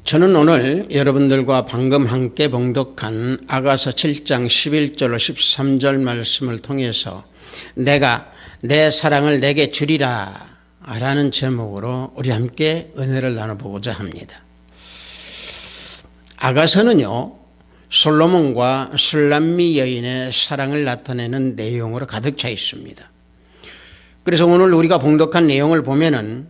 저는 오늘 여러분들과 방금 함께 봉독한 아가서 7장 11절로 13절 말씀을 통해서 내가 내 사랑을 내게 주리라 라는 제목으로 우리 함께 은혜를 나눠보고자 합니다. 아가서는요, 솔로몬과 술람미 여인의 사랑을 나타내는 내용으로 가득 차 있습니다. 그래서 오늘 우리가 봉독한 내용을 보면은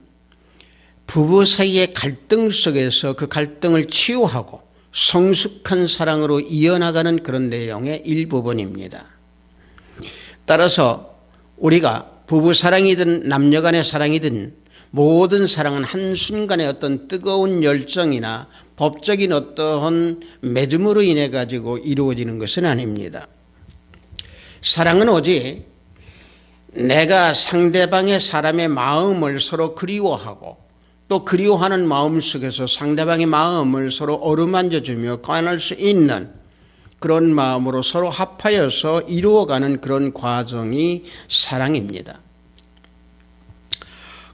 부부 사이의 갈등 속에서 그 갈등을 치유하고 성숙한 사랑으로 이어나가는 그런 내용의 일부분입니다. 따라서 우리가 부부 사랑이든 남녀 간의 사랑이든 모든 사랑은 한순간의 어떤 뜨거운 열정이나 법적인 어떠한 맺음으로 인해 가지고 이루어지는 것은 아닙니다. 사랑은 오직 내가 상대방의 사람의 마음을 서로 그리워하고 또 그리워하는 마음 속에서 상대방의 마음을 서로 어루만져주며 관할 수 있는 그런 마음으로 서로 합하여서 이루어가는 그런 과정이 사랑입니다.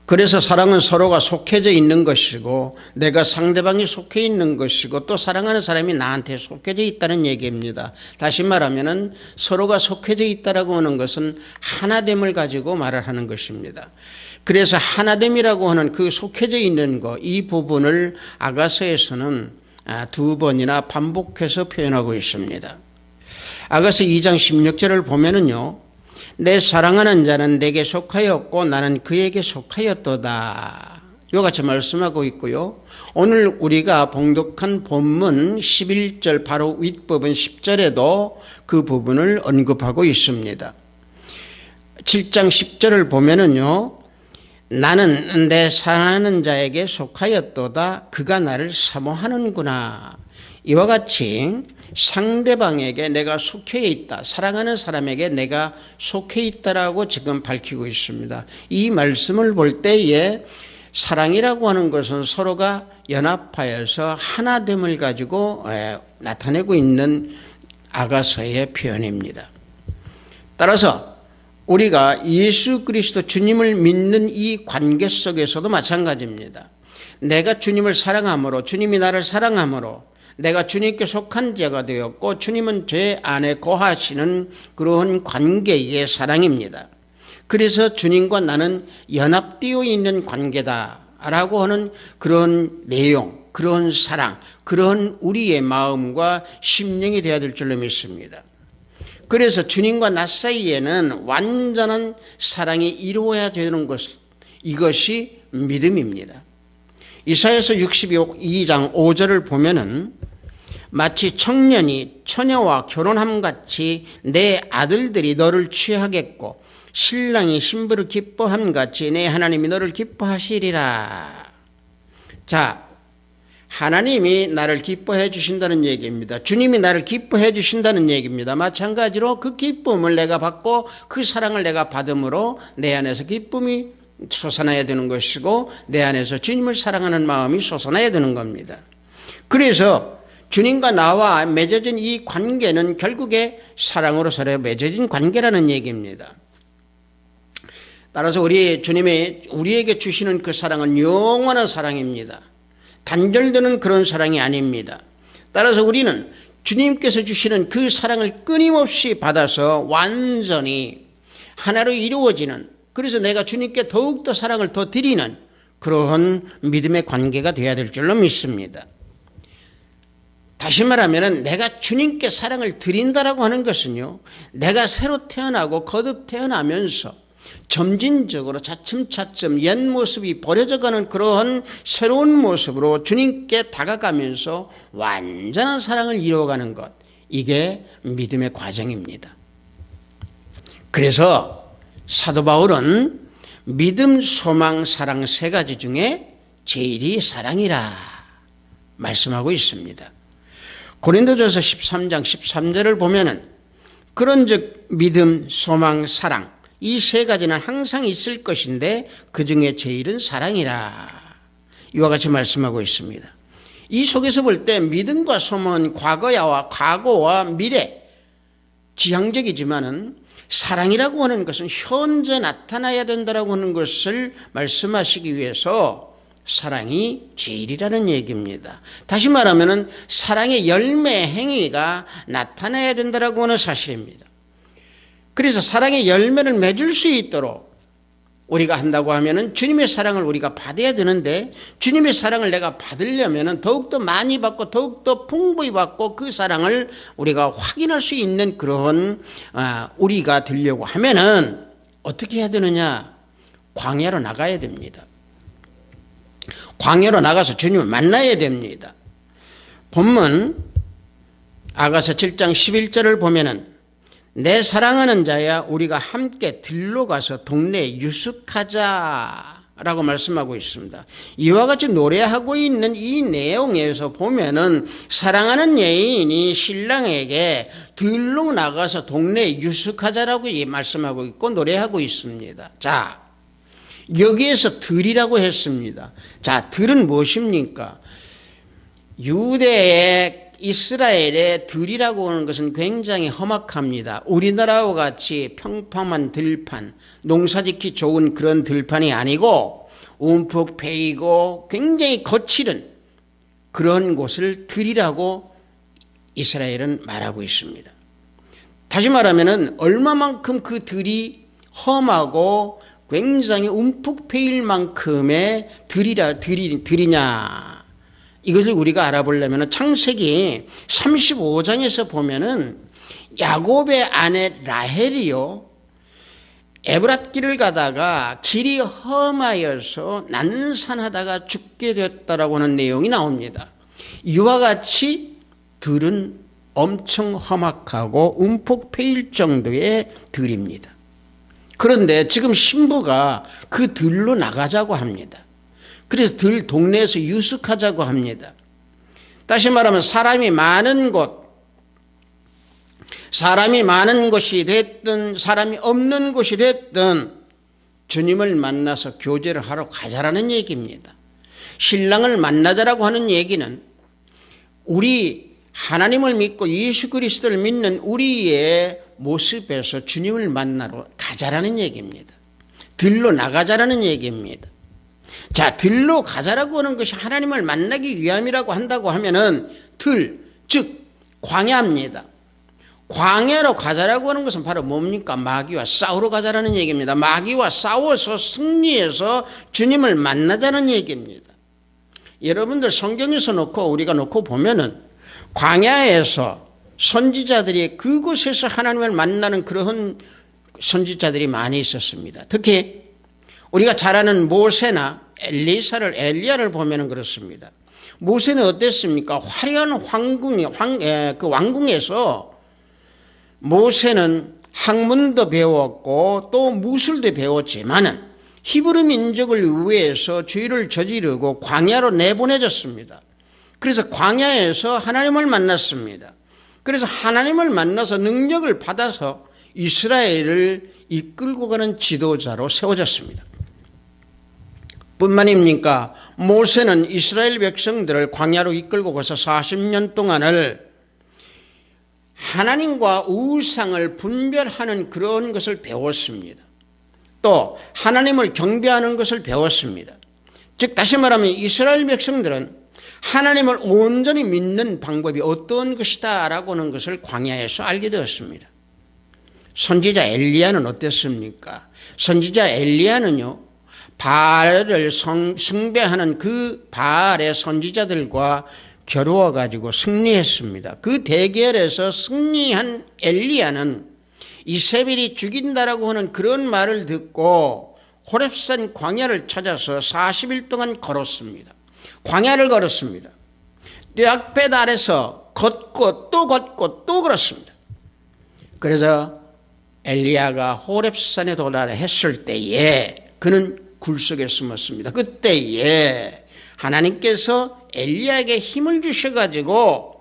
그래서 사랑은 서로가 속해져 있는 것이고 내가 상대방이 속해 있는 것이고 또 사랑하는 사람이 나한테 속해져 있다는 얘기입니다. 다시 말하면 서로가 속해져 있다라고 하는 것은 하나됨을 가지고 말을 하는 것입니다. 그래서 하나됨이라고 하는 그 속해져 있는 것, 이 부분을 아가서에서는 두 번이나 반복해서 표현하고 있습니다. 아가서 2장 16절을 보면은요, 내 사랑하는 자는 내게 속하였고 나는 그에게 속하였도다. 이와 같이 말씀하고 있고요. 오늘 우리가 봉독한 본문 11절 바로 윗부분 10절에도 그 부분을 언급하고 있습니다. 7장 10절을 보면은요, 나는 내 사랑하는 자에게 속하였도다. 그가 나를 사모하는구나. 이와 같이 상대방에게 내가 속해 있다, 사랑하는 사람에게 내가 속해 있다라고 지금 밝히고 있습니다. 이 말씀을 볼 때에 사랑이라고 하는 것은 서로가 연합하여서 하나됨을 가지고 나타내고 있는 아가서의 표현입니다. 따라서 우리가 예수 그리스도 주님을 믿는 이 관계 속에서도 마찬가지입니다. 내가 주님을 사랑함으로, 주님이 나를 사랑함으로 내가 주님께 속한 자가 되었고 주님은 제 안에 거하시는 그런 관계의 사랑입니다. 그래서 주님과 나는 연합되어 있는 관계다라고 하는 그런 내용, 그런 사랑, 그런 우리의 마음과 심령이 되어야 될 줄로 믿습니다. 그래서 주님과 나 사이에는 완전한 사랑이 이루어야 되는 것, 이것이 믿음입니다. 이사야서 62장 5절을 보면은 마치 청년이 처녀와 결혼함같이 내 아들들이 너를 취하겠고 신랑이 신부를 기뻐함같이 내 하나님이 너를 기뻐하시리라. 자, 하나님이 나를 기뻐해 주신다는 얘기입니다. 주님이 나를 기뻐해 주신다는 얘기입니다. 마찬가지로 그 기쁨을 내가 받고 그 사랑을 내가 받음으로 내 안에서 기쁨이 솟아나야 되는 것이고 내 안에서 주님을 사랑하는 마음이 솟아나야 되는 겁니다. 그래서 주님과 나와 맺어진 이 관계는 결국에 사랑으로 서로 맺어진 관계라는 얘기입니다. 따라서 우리 주님이 우리에게 주시는 그 사랑은 영원한 사랑입니다. 단절되는 그런 사랑이 아닙니다. 따라서 우리는 주님께서 주시는 그 사랑을 끊임없이 받아서 완전히 하나로 이루어지는, 그래서 내가 주님께 더욱더 사랑을 더 드리는 그러한 믿음의 관계가 되어야 될 줄로 믿습니다. 다시 말하면 내가 주님께 사랑을 드린다라고 하는 것은요, 내가 새로 태어나고 거듭 태어나면서 점진적으로 차츰차츰 옛 모습이 버려져가는 그러한 새로운 모습으로 주님께 다가가면서 완전한 사랑을 이루어가는 것, 이게 믿음의 과정입니다. 그래서 사도 바울은 믿음, 소망, 사랑 세 가지 중에 제일이 사랑이라 말씀하고 있습니다. 고린도전서 13장 13절을 보면은 그런즉 믿음, 소망, 사랑 이 세 가지는 항상 있을 것인데 그 중에 제일은 사랑이라. 이와 같이 말씀하고 있습니다. 이 속에서 볼 때 믿음과 소망은 과거와 미래, 지향적이지만은 사랑이라고 하는 것은 현재 나타나야 된다라고 하는 것을 말씀하시기 위해서 사랑이 제일이라는 얘기입니다. 다시 말하면은 사랑의 열매 행위가 나타나야 된다라고 하는 사실입니다. 그래서 사랑의 열매를 맺을 수 있도록 우리가 한다고 하면은 주님의 사랑을 우리가 받아야 되는데, 주님의 사랑을 내가 받으려면은 더욱더 많이 받고 더욱더 풍부히 받고 그 사랑을 우리가 확인할 수 있는 그런 우리가 되려고 하면은 어떻게 해야 되느냐? 광야로 나가야 됩니다. 광야로 나가서 주님을 만나야 됩니다. 본문 아가서 7장 11절을 보면은 내 사랑하는 자야 우리가 함께 들로 가서 동네에 유숙하자라고 말씀하고 있습니다. 이와 같이 노래하고 있는 이 내용에서 보면은 사랑하는 여인이 신랑에게 들로 나가서 동네에 유숙하자라고 말씀하고 있고 노래하고 있습니다. 자, 여기에서 들이라고 했습니다. 자, 들은 무엇입니까? 유대의 이스라엘의 들이라고 하는 것은 굉장히 험악합니다. 우리나라와 같이 평평한 들판, 농사짓기 좋은 그런 들판이 아니고 움푹 패이고 굉장히 거칠은 그런 곳을 들이라고 이스라엘은 말하고 있습니다. 다시 말하면 얼마만큼 그 들이 험하고 굉장히 움푹 패일 만큼의 들이냐, 이것을 우리가 알아보려면 창세기 35장에서 보면은 야곱의 아내 라헬이요, 에브랏길을 가다가 길이 험하여서 난산하다가 죽게 되었다라고 하는 내용이 나옵니다. 이와 같이 들은 엄청 험악하고 움푹 패일 정도의 들입니다. 그런데 지금 신부가 그 들로 나가자고 합니다. 그래서 들 동네에서 유숙하자고 합니다. 다시 말하면 사람이 많은 곳이 됐든 사람이 없는 곳이 됐든 주님을 만나서 교제를 하러 가자라는 얘기입니다. 신랑을 만나자라고 하는 얘기는 우리 하나님을 믿고 예수 그리스도를 믿는 우리의 모습에서 주님을 만나러 가자라는 얘기입니다. 들로 나가자라는 얘기입니다. 자, 들로 가자라고 하는 것이 하나님을 만나기 위함이라고 한다고 하면은 즉 광야입니다. 광야로 가자라고 하는 것은 바로 뭡니까? 마귀와 싸우러 가자라는 얘기입니다. 마귀와 싸워서 승리해서 주님을 만나자는 얘기입니다. 여러분들 성경에서 우리가 놓고 보면은 광야에서 선지자들이 그곳에서 하나님을 만나는 그런 선지자들이 많이 있었습니다. 특히 우리가 잘 아는 모세나 엘리야를 보면 그렇습니다. 모세는 어땠습니까? 화려한 왕궁에서 모세는 학문도 배웠고 또 무술도 배웠지만은 히브리 민족을 위해서 죄를 저지르고 광야로 내보내졌습니다. 그래서 광야에서 하나님을 만났습니다. 그래서 하나님을 만나서 능력을 받아서 이스라엘을 이끌고 가는 지도자로 세워졌습니다. 뿐만입니까? 모세는 이스라엘 백성들을 광야로 이끌고 가서 40년 동안을 하나님과 우상을 분별하는 그런 것을 배웠습니다. 또 하나님을 경배하는 것을 배웠습니다. 즉 다시 말하면 이스라엘 백성들은 하나님을 온전히 믿는 방법이 어떤 것이다 라고 하는 것을 광야에서 알게 되었습니다. 선지자 엘리야는 어땠습니까? 선지자 엘리야는요, 바알을 숭배하는 그 바알의 선지자들과 겨루어 가지고 승리했습니다. 그 대결에서 승리한 엘리야는 이세벨이 죽인다라고 하는 그런 말을 듣고 호렙산 광야를 찾아서 40일 동안 걸었습니다. 광야를 걸었습니다. 뙤약볕 아래서 걷고 또 걸었습니다. 그래서 엘리야가 호렙산에 도달했을 때에 그는 굴 속에 숨었습니다. 그때에 하나님께서 엘리야에게 힘을 주셔가지고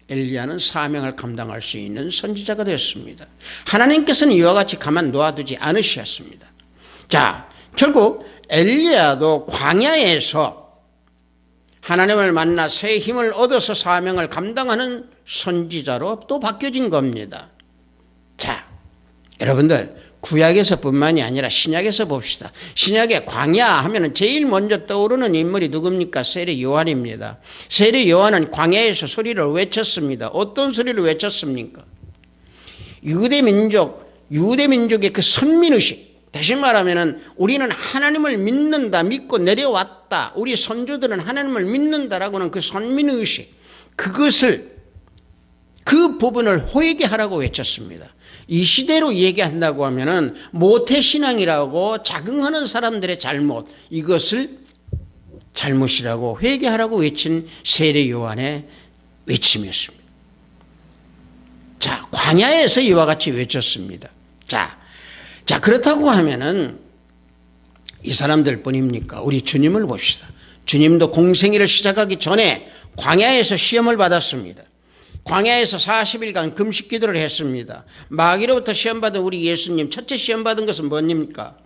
엘리야는 사명을 감당할 수 있는 선지자가 되었습니다. 하나님께서는 이와 같이 가만 놓아두지 않으셨습니다. 자, 결국 엘리야도 광야에서 하나님을 만나 새 힘을 얻어서 사명을 감당하는 선지자로 또 바뀌어진 겁니다. 여러분들 구약에서뿐만이 아니라 신약에서 봅시다. 신약에 광야 하면은 제일 먼저 떠오르는 인물이 누굽니까? 세례 요한입니다. 세례 요한은 광야에서 소리를 외쳤습니다. 어떤 소리를 외쳤습니까? 유대 민족의 그 선민의식, 다시 말하면은 우리는 하나님을 믿는다, 믿고 내려왔다, 우리 선조들은 하나님을 믿는다라고는 그 선민의식, 그 부분을 회개하라고 외쳤습니다. 이 시대로 얘기한다고 하면은 모태신앙이라고 자긍하는 사람들의 잘못, 이것을 잘못이라고 회개하라고 외친 세례 요한의 외침이었습니다. 자, 광야에서 이와 같이 외쳤습니다. 자, 그렇다고 하면은 이 사람들 뿐입니까? 우리 주님을 봅시다. 주님도 공생애를 시작하기 전에 광야에서 시험을 받았습니다. 광야에서 40일간 금식 기도를 했습니다. 마귀로부터 시험받은 우리 예수님, 첫째 시험받은 것은 뭡니까?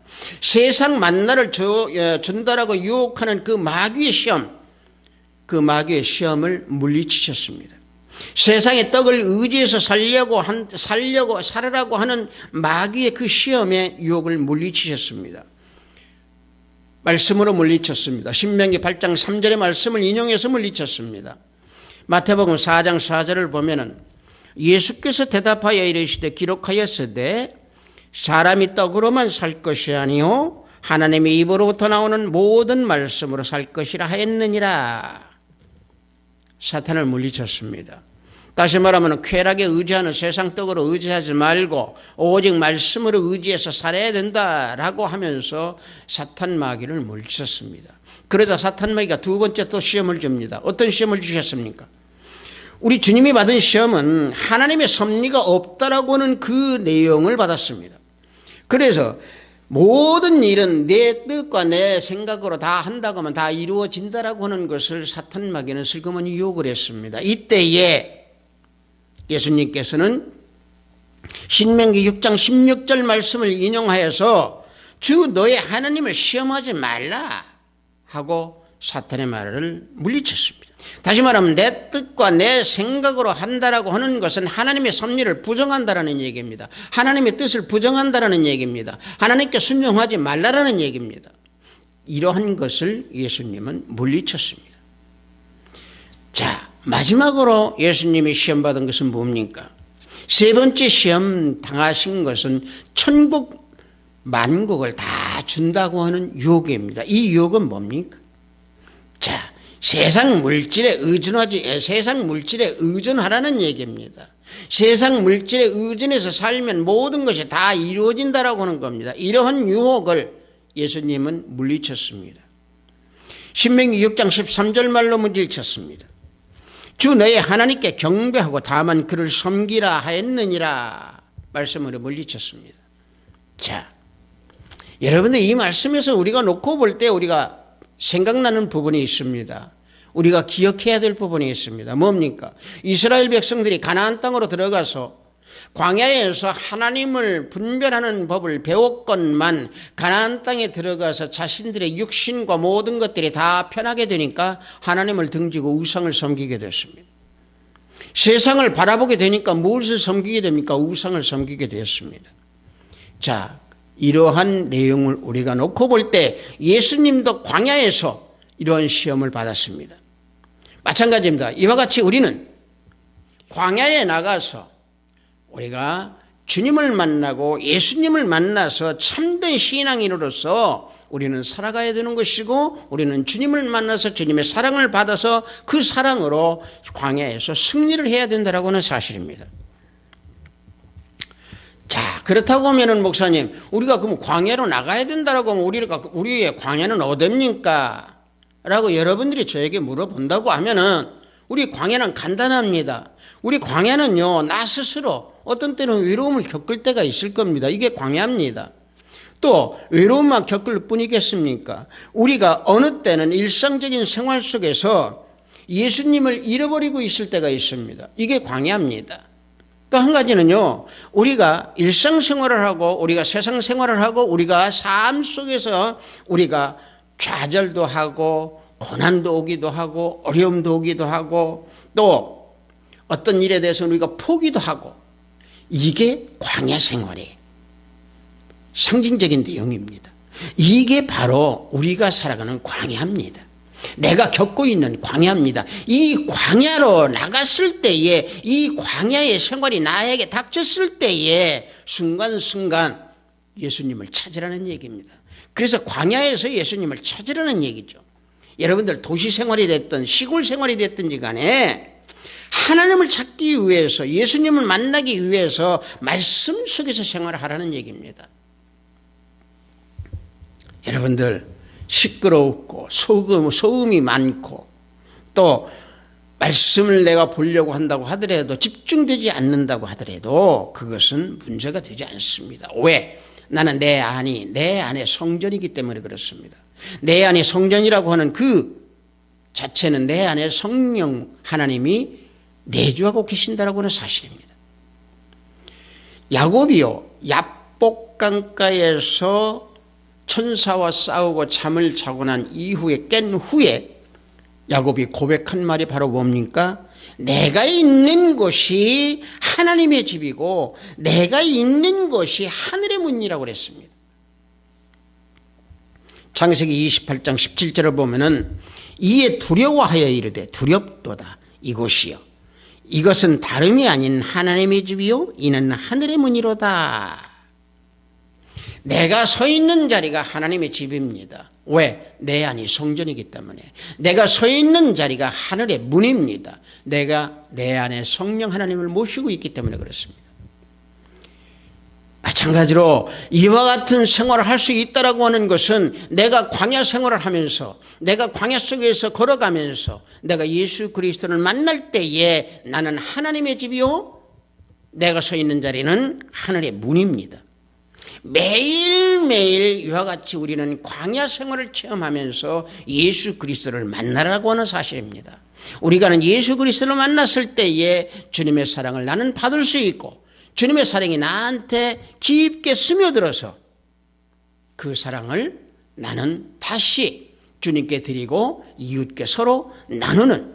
세상 만나를 준다라고 유혹하는 그 마귀의 시험, 그 마귀의 시험을 물리치셨습니다. 세상의 떡을 의지해서 살라고 하는 마귀의 그 시험에 유혹을 물리치셨습니다. 말씀으로 물리쳤습니다. 신명기 8장 3절의 말씀을 인용해서 물리쳤습니다. 마태복음 4장 4절을 보면은 예수께서 대답하여 이르시되 기록하였으되 사람이 떡으로만 살 것이 아니요 하나님의 입으로부터 나오는 모든 말씀으로 살 것이라 하였느니라. 사탄을 물리쳤습니다. 다시 말하면 쾌락에 의지하는 세상 떡으로 의지하지 말고 오직 말씀으로 의지해서 살아야 된다라고 하면서 사탄 마귀를 물리쳤습니다. 그러자 사탄 마귀가 두 번째 또 시험을 줍니다. 어떤 시험을 주셨습니까? 우리 주님이 받은 시험은 하나님의 섭리가 없다라고 하는 그 내용을 받았습니다. 그래서 모든 일은 내 뜻과 내 생각으로 다 한다고 하면 다 이루어진다라고 하는 것을 사탄 마귀는 슬그머니 유혹을 했습니다. 이때에 예수님께서는 신명기 6장 16절 말씀을 인용하여서 주 너의 하나님을 시험하지 말라 하고 사탄의 말을 물리쳤습니다. 다시 말하면 내 뜻과 내 생각으로 한다라고 하는 것은 하나님의 섭리를 부정한다라는 얘기입니다. 하나님의 뜻을 부정한다라는 얘기입니다. 하나님께 순종하지 말라라는 얘기입니다. 이러한 것을 예수님은 물리쳤습니다. 자, 마지막으로 예수님이 시험받은 것은 뭡니까? 세 번째 시험 당하신 것은 천국 만국을 다 준다고 하는 유혹입니다. 이 유혹은 뭡니까? 자, 세상 물질에 의존하라는 얘기입니다. 세상 물질에 의존해서 살면 모든 것이 다 이루어진다라고 하는 겁니다. 이러한 유혹을 예수님은 물리쳤습니다. 신명기 6장 13절 말로 물리쳤습니다. 주 너의 하나님께 경배하고 다만 그를 섬기라 하였느니라 말씀으로 물리쳤습니다. 자, 여러분들 이 말씀에서 우리가 놓고 볼 때 우리가 생각나는 부분이 있습니다. 우리가 기억해야 될 부분이 있습니다. 뭡니까? 이스라엘 백성들이 가나안 땅으로 들어가서 광야에서 하나님을 분별하는 법을 배웠건만 가나안 땅에 들어가서 자신들의 육신과 모든 것들이 다 편하게 되니까 하나님을 등지고 우상을 섬기게 됐습니다. 세상을 바라보게 되니까 무엇을 섬기게 됩니까? 우상을 섬기게 되었습니다. 자, 이러한 내용을 우리가 놓고 볼 때 예수님도 광야에서 이러한 시험을 받았습니다. 마찬가지입니다. 이와 같이 우리는 광야에 나가서 우리가 주님을 만나고 예수님을 만나서 참된 신앙인으로서 우리는 살아가야 되는 것이고 우리는 주님을 만나서 주님의 사랑을 받아서 그 사랑으로 광야에서 승리를 해야 된다라고 하는 사실입니다. 자, 그렇다고 하면은 목사님, 우리가 그럼 광야로 나가야 된다라고 하면 우리의 광야는 어딥니까? 라고 여러분들이 저에게 물어본다고 하면은 우리 광야는 간단합니다. 우리 광야는요, 나 스스로 어떤 때는 외로움을 겪을 때가 있을 겁니다. 이게 광야입니다. 또 외로움만 겪을 뿐이겠습니까? 우리가 어느 때는 일상적인 생활 속에서 예수님을 잃어버리고 있을 때가 있습니다. 이게 광야입니다. 또 한 가지는요, 우리가 일상생활을 하고 우리가 세상 생활을 하고 우리가 삶 속에서 우리가 좌절도 하고 고난도 오기도 하고 어려움도 오기도 하고 또 어떤 일에 대해서 우리가 포기도 하고 이게 광야 생활이에요. 상징적인 내용입니다. 이게 바로 우리가 살아가는 광야입니다. 내가 겪고 있는 광야입니다. 이 광야로 나갔을 때에, 이 광야의 생활이 나에게 닥쳤을 때에 순간순간 예수님을 찾으라는 얘기입니다. 그래서 광야에서 예수님을 찾으라는 얘기죠. 여러분들 도시 생활이 됐든 시골 생활이 됐든지 간에 하나님을 찾기 위해서, 예수님을 만나기 위해서 말씀 속에서 생활하라는 얘기입니다. 여러분들 시끄럽고 소음이 많고 또 말씀을 내가 보려고 한다고 하더라도 집중되지 않는다고 하더라도 그것은 문제가 되지 않습니다. 왜? 나는 내 안에 성전이기 때문에 그렇습니다. 내 안에 성전이라고 하는 그 자체는 내 안에 성령 하나님이 내주하고 계신다라고 하는 사실입니다. 야곱이요, 야복강가에서 천사와 싸우고 잠을 자고 난 이후에 깬 후에 야곱이 고백한 말이 바로 뭡니까? 내가 있는 곳이 하나님의 집이고 내가 있는 곳이 하늘의 문이라고 그랬습니다. 창세기 28장 17절을 보면은 이에 두려워하여 이르되 두렵도다 이곳이요 이것은 다름이 아닌 하나님의 집이요 이는 하늘의 문이로다. 내가 서 있는 자리가 하나님의 집입니다. 왜? 내 안이 성전이기 때문에. 내가 서 있는 자리가 하늘의 문입니다. 내가 내 안에 성령 하나님을 모시고 있기 때문에 그렇습니다. 마찬가지로 이와 같은 생활을 할 수 있다라고 하는 것은 내가 광야 생활을 하면서, 내가 광야 속에서 걸어가면서 내가 예수 그리스도를 만날 때에 나는 하나님의 집이요 내가 서 있는 자리는 하늘의 문입니다. 매일매일 이와 같이 우리는 광야 생활을 체험하면서 예수 그리스도를 만나라고 하는 사실입니다. 우리가 예수 그리스도를 만났을 때에 주님의 사랑을 나는 받을 수 있고 주님의 사랑이 나한테 깊게 스며들어서 그 사랑을 나는 다시 주님께 드리고 이웃께 서로 나누는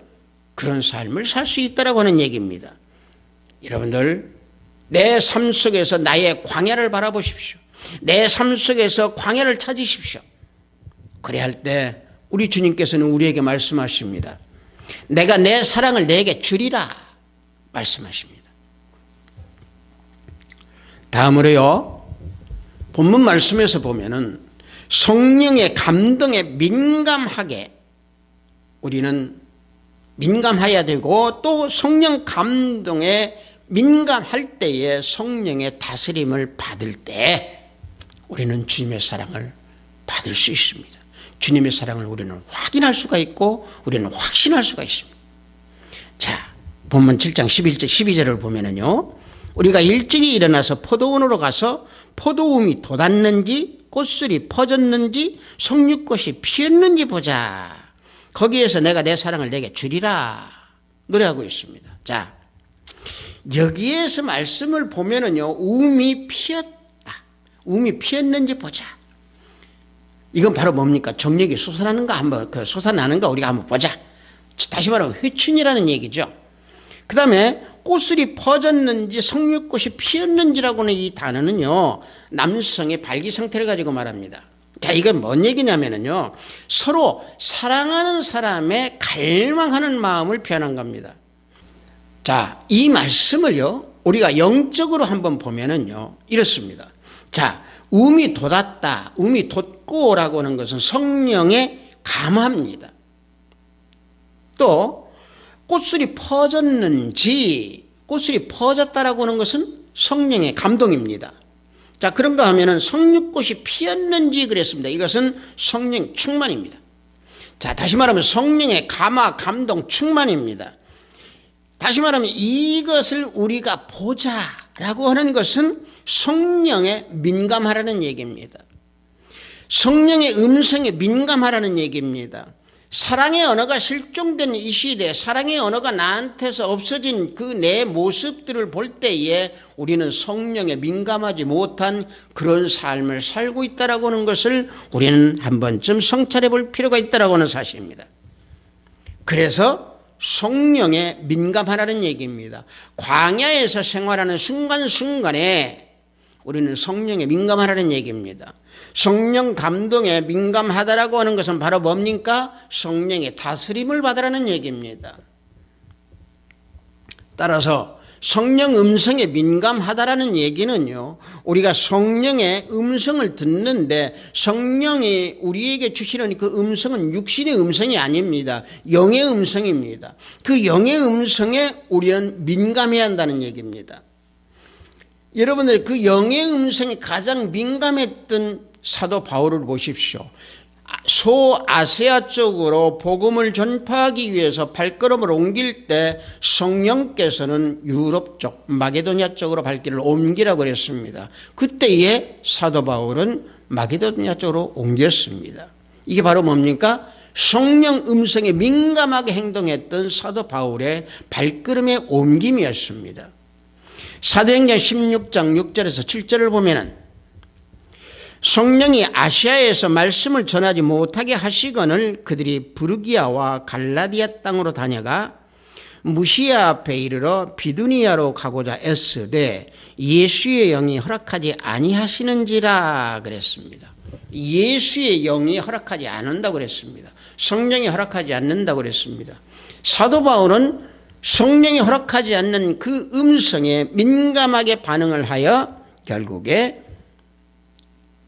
그런 삶을 살 수 있다고 하는 얘기입니다. 여러분들 내 삶 속에서 나의 광야를 바라보십시오. 내 삶 속에서 광야를 찾으십시오. 그래야 할 때 우리 주님께서는 우리에게 말씀하십니다. 내가 내 사랑을 내게 주리라 말씀하십니다. 다음으로요, 본문 말씀에서 보면은 성령의 감동에 민감하게 우리는 민감해야 되고 또 성령 감동에 민감할 때에 성령의 다스림을 받을 때 우리는 주님의 사랑을 받을 수 있습니다. 주님의 사랑을 우리는 확인할 수가 있고 우리는 확신할 수가 있습니다. 자, 본문 7장 11절 12절을 보면은요, 우리가 일찍이 일어나서 포도원으로 가서 포도움이 돋았는지 꽃술이 퍼졌는지 성육꽃이 피었는지 보자. 거기에서 내가 내 사랑을 내게 주리라 노래하고 있습니다. 자, 여기에서 말씀을 보면은요, 움이 피었다. 움이 피었는지 보자. 이건 바로 뭡니까? 정력이 솟아나는가 한번 솟아나는가 우리가 한번 보자. 다시 말하면 회춘이라는 얘기죠. 그 다음에 꽃술이 퍼졌는지 성육꽃이 피었는지라고 하는 이 단어는요, 남성의 발기 상태를 가지고 말합니다. 자, 이건 뭔 얘기냐면요, 서로 사랑하는 사람의 갈망하는 마음을 표현한 겁니다. 자, 이 말씀을요, 우리가 영적으로 한번 보면은요, 이렇습니다. 자, 움이 돋았다, 움이 돋고라고 하는 것은 성령의 감화입니다. 또 꽃술이 퍼졌는지, 꽃술이 퍼졌다라고 하는 것은 성령의 감동입니다. 자, 그런가 하면은 성육꽃이 피었는지 그랬습니다. 이것은 성령 충만입니다. 자, 다시 말하면 성령의 감화, 감동, 충만입니다. 다시 말하면 이것을 우리가 보자라고 하는 것은 성령에 민감하라는 얘기입니다. 성령의 음성에 민감하라는 얘기입니다. 사랑의 언어가 실종된 이 시대에 사랑의 언어가 나한테서 없어진 그 내 모습들을 볼 때에 우리는 성령에 민감하지 못한 그런 삶을 살고 있다라고 하는 것을 우리는 한 번쯤 성찰해 볼 필요가 있다라고 하는 사실입니다. 그래서 성령에 민감하라는 얘기입니다. 광야에서 생활하는 순간순간에 우리는 성령에 민감하라는 얘기입니다. 성령 감동에 민감하다라고 하는 것은 바로 뭡니까? 성령의 다스림을 받으라는 얘기입니다. 따라서 성령 음성에 민감하다라는 얘기는요, 우리가 성령의 음성을 듣는데 성령이 우리에게 주시는 그 음성은 육신의 음성이 아닙니다. 영의 음성입니다. 그 영의 음성에 우리는 민감해야 한다는 얘기입니다. 여러분들 그 영의 음성에 가장 민감했던 사도 바울을 보십시오. 소아시아 쪽으로 복음을 전파하기 위해서 발걸음을 옮길 때 성령께서는 유럽 쪽, 마게도니아 쪽으로 발길을 옮기라고 그랬습니다. 그때에 사도 바울은 마게도니아 쪽으로 옮겼습니다. 이게 바로 뭡니까? 성령 음성에 민감하게 행동했던 사도 바울의 발걸음의 옮김이었습니다. 사도행전 16장 6절에서 7절을 보면은 성령이 아시아에서 말씀을 전하지 못하게 하시거늘 그들이 부르기아와 갈라디아 땅으로 다녀가 무시아 앞에 이르러 비두니아로 가고자 애쓰되 예수의 영이 허락하지 아니하시는지라 그랬습니다. 예수의 영이 허락하지 않는다고 그랬습니다. 성령이 허락하지 않는다고 그랬습니다. 사도 바울은 성령이 허락하지 않는 그 음성에 민감하게 반응을 하여 결국에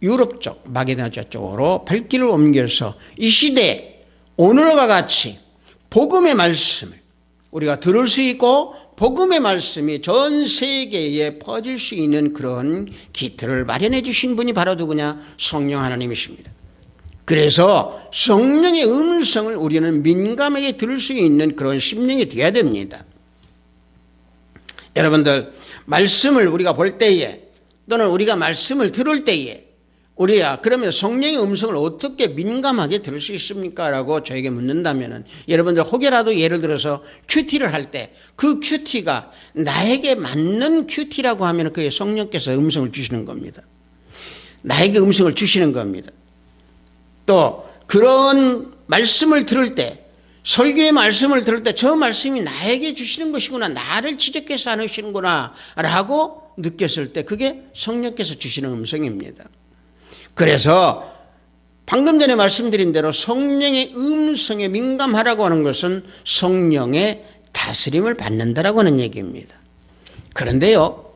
유럽 쪽, 마게도니아 쪽으로 발길을 옮겨서 이 시대에 오늘과 같이 복음의 말씀을 우리가 들을 수 있고 복음의 말씀이 전 세계에 퍼질 수 있는 그런 기틀을 마련해 주신 분이 바로 누구냐? 성령 하나님이십니다. 그래서 성령의 음성을 우리는 민감하게 들을 수 있는 그런 심령이 되어야 됩니다. 여러분들 말씀을 우리가 볼 때에 또는 우리가 말씀을 들을 때에 우리야 그러면 성령의 음성을 어떻게 민감하게 들을 수 있습니까? 라고 저에게 묻는다면 여러분들 혹여라도 예를 들어서 큐티를 할 때 그 큐티가 나에게 맞는 큐티라고 하면 그게 성령께서 음성을 주시는 겁니다. 나에게 음성을 주시는 겁니다. 또 그런 말씀을 들을 때 설교의 말씀을 들을 때 저 말씀이 나에게 주시는 것이구나, 나를 지적해서 하시는구나 라고 느꼈을 때 그게 성령께서 주시는 음성입니다. 그래서 방금 전에 말씀드린 대로 성령의 음성에 민감하라고 하는 것은 성령의 다스림을 받는다라고 하는 얘기입니다. 그런데요,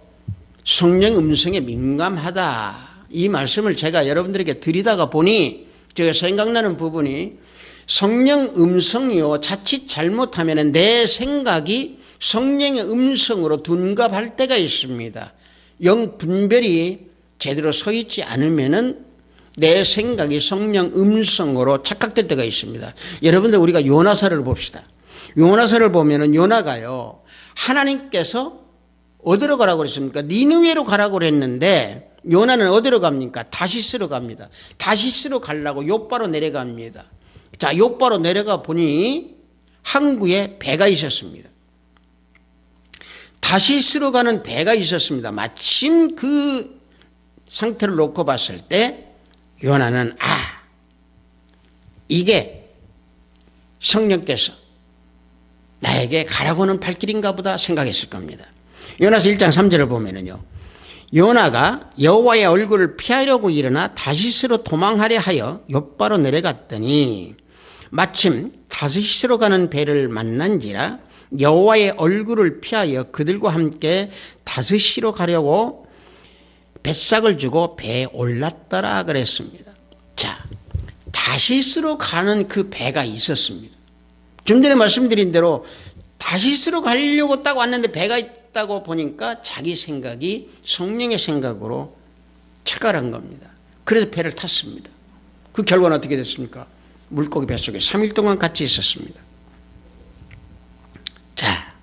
성령 음성에 민감하다 이 말씀을 제가 여러분들에게 드리다가 보니 제가 생각나는 부분이 성령 음성이요 자칫 잘못하면 내 생각이 성령의 음성으로 둔갑할 때가 있습니다. 영 분별이 제대로 서 있지 않으면은 내 생각이 성령 음성으로 착각될 때가 있습니다. 여러분들 우리가 요나서를 봅시다. 요나서를 보면은 요나가요 하나님께서 어디로 가라고 그랬습니까? 니느웨로 가라고 그랬는데 요나는 어디로 갑니까? 다시스로 갑니다. 다시스로 가려고 욥바로 내려갑니다. 자, 욥바로 내려가 보니 항구에 배가 있었습니다. 다시스로 가는 배가 있었습니다. 마침 그 상태를 놓고 봤을 때 요나는 이게 성령께서 나에게 가라고 하는 발길인가 보다 생각했을 겁니다. 요나서 1장 3절을 보면은요, 요나가 여호와의 얼굴을 피하려고 일어나 다시스로 도망하려 하여 욥바로 내려갔더니 마침 다시스로 가는 배를 만난지라 여호와의 얼굴을 피하여 그들과 함께 다시스로 가려고 뱃삭을 주고 배에 올랐더라 그랬습니다. 자, 다시스로 가는 그 배가 있었습니다. 좀 전에 말씀드린 대로 다시스로 가려고 딱 왔는데 배가 있다고 보니까 자기 생각이 성령의 생각으로 착각한 겁니다. 그래서 배를 탔습니다. 그 결과는 어떻게 됐습니까? 물고기 뱃속에 3일 동안 같이 있었습니다. 자,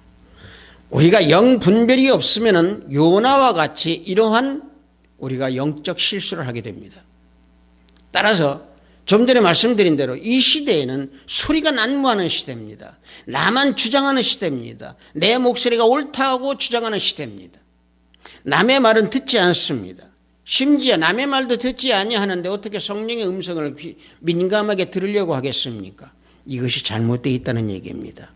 우리가 영 분별이 없으면은 요나와 같이 이러한 우리가 영적 실수를 하게 됩니다. 따라서 좀 전에 말씀드린 대로 이 시대에는 소리가 난무하는 시대입니다. 나만 주장하는 시대입니다. 내 목소리가 옳다고 주장하는 시대입니다. 남의 말은 듣지 않습니다. 심지어 남의 말도 듣지 아니하는데 어떻게 성령의 음성을 민감하게 들으려고 하겠습니까? 이것이 잘못되어 있다는 얘기입니다.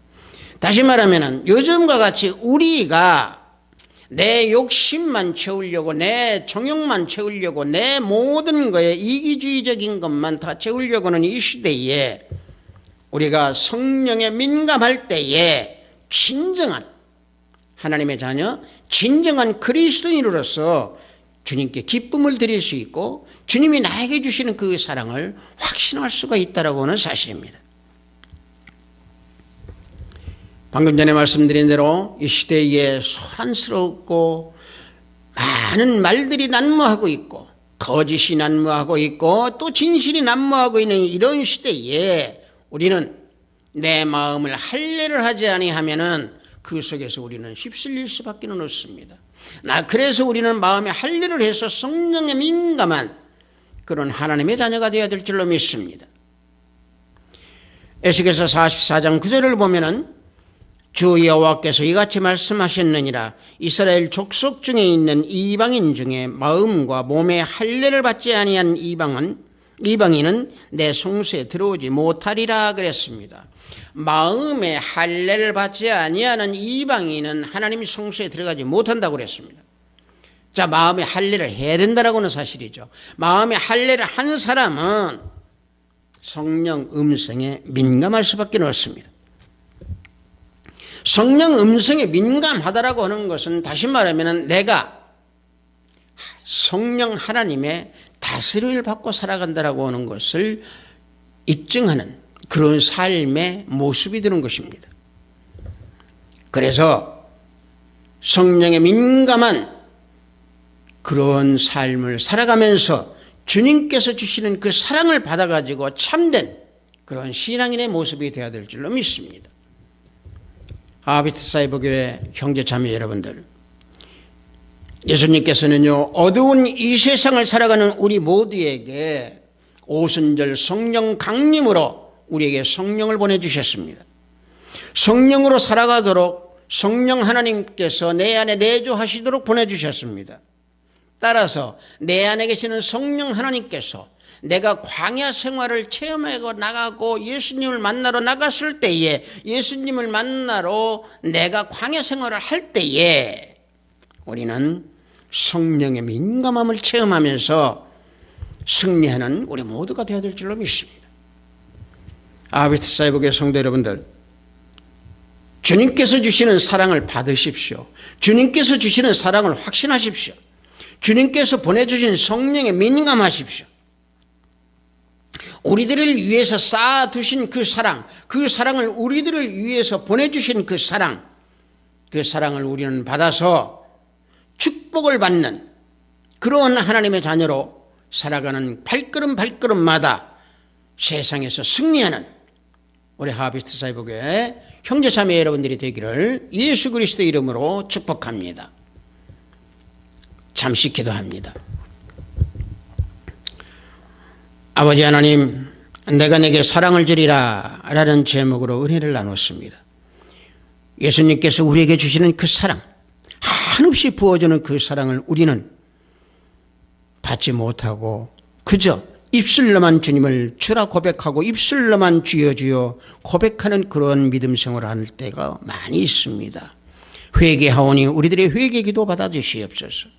다시 말하면 요즘과 같이 우리가 내 욕심만 채우려고, 내 정욕만 채우려고, 내 모든 거에 이기주의적인 것만 다 채우려고 하는 이 시대에 우리가 성령에 민감할 때에 진정한 하나님의 자녀, 진정한 그리스도인으로서 주님께 기쁨을 드릴 수 있고 주님이 나에게 주시는 그 사랑을 확신할 수가 있다라고 하는 사실입니다. 방금 전에 말씀드린 대로 이 시대에 소란스럽고 많은 말들이 난무하고 있고 거짓이 난무하고 있고 또 진실이 난무하고 있는 이런 시대에 우리는 내 마음을 할례를 하지 아니하면은 그 속에서 우리는 휩쓸릴 수밖에 없습니다. 그래서 우리는 마음에 할례를 해서 성령에 민감한 그런 하나님의 자녀가 되어야 될 줄로 믿습니다. 에스겔서 44장 9절을 보면은 주 여호와께서 이같이 말씀하셨느니라. 이스라엘 족속 중에 있는 이방인 중에 마음과 몸에 할례를 받지 아니한 이방인은 내 성소에 들어오지 못하리라 그랬습니다. 마음에 할례를 받지 아니하는 이방인은 하나님의 성소에 들어가지 못한다고 그랬습니다. 자, 마음에 할례를 해야 된다라고 하는 사실이죠. 마음에 할례를 한 사람은 성령 음성에 민감할 수밖에 없습니다. 성령 음성에 민감하다라고 하는 것은 다시 말하면 내가 성령 하나님의 다스림을 받고 살아간다라고 하는 것을 입증하는 그런 삶의 모습이 되는 것입니다. 그래서 성령에 민감한 그런 삶을 살아가면서 주님께서 주시는 그 사랑을 받아가지고 참된 그런 신앙인의 모습이 되어야 될 줄로 믿습니다. 하비트 사이버교회 형제자매 여러분들, 예수님께서는요 어두운 이 세상을 살아가는 우리 모두에게 오순절 성령 강림으로 우리에게 성령을 보내주셨습니다. 성령으로 살아가도록 성령 하나님께서 내 안에 내주하시도록 보내주셨습니다. 따라서 내 안에 계시는 성령 하나님께서 내가 광야 생활을 체험하고 나가고 예수님을 만나러 나갔을 때에, 예수님을 만나러 내가 광야 생활을 할 때에 우리는 성령의 민감함을 체험하면서 승리하는 우리 모두가 되어야 될 줄로 믿습니다. 아비트 사이버교회 성도 여러분들, 주님께서 주시는 사랑을 받으십시오. 주님께서 주시는 사랑을 확신하십시오. 주님께서 보내주신 성령에 민감하십시오. 우리들을 위해서 쌓아두신 그 사랑을 우리들을 위해서 보내주신 그 사랑을 우리는 받아서 축복을 받는 그런 하나님의 자녀로 살아가는 발걸음마다 세상에서 승리하는 우리 하비스트 사이버교회 형제자매 여러분들이 되기를 예수 그리스도의 이름으로 축복합니다. 잠시 기도합니다. 아버지 하나님, 내가 내게 사랑을 주리라 라는 제목으로 은혜를 나눴습니다. 예수님께서 우리에게 주시는 그 사랑, 한없이 부어주는 그 사랑을 우리는 받지 못하고 그저 입술로만 주님을 주라 고백하고 입술로만 주여 주여 고백하는 그런 믿음 생활을 할 때가 많이 있습니다. 회개하오니 우리들의 회개 기도 받아주시옵소서.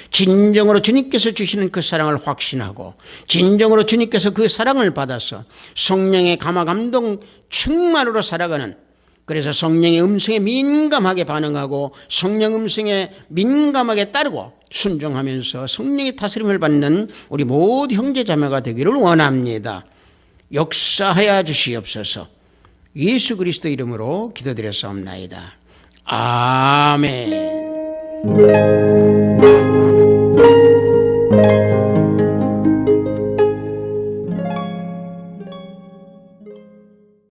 진정으로 주님께서 주시는 그 사랑을 확신하고 진정으로 주님께서 그 사랑을 받아서 성령의 감화 감동 충만으로 살아가는, 그래서 성령의 음성에 민감하게 반응하고 성령 음성에 민감하게 따르고 순종하면서 성령의 다스림을 받는 우리 모두 형제자매가 되기를 원합니다. 역사하여 주시옵소서. 예수 그리스도 이름으로 기도드렸사옵나이다. 아멘.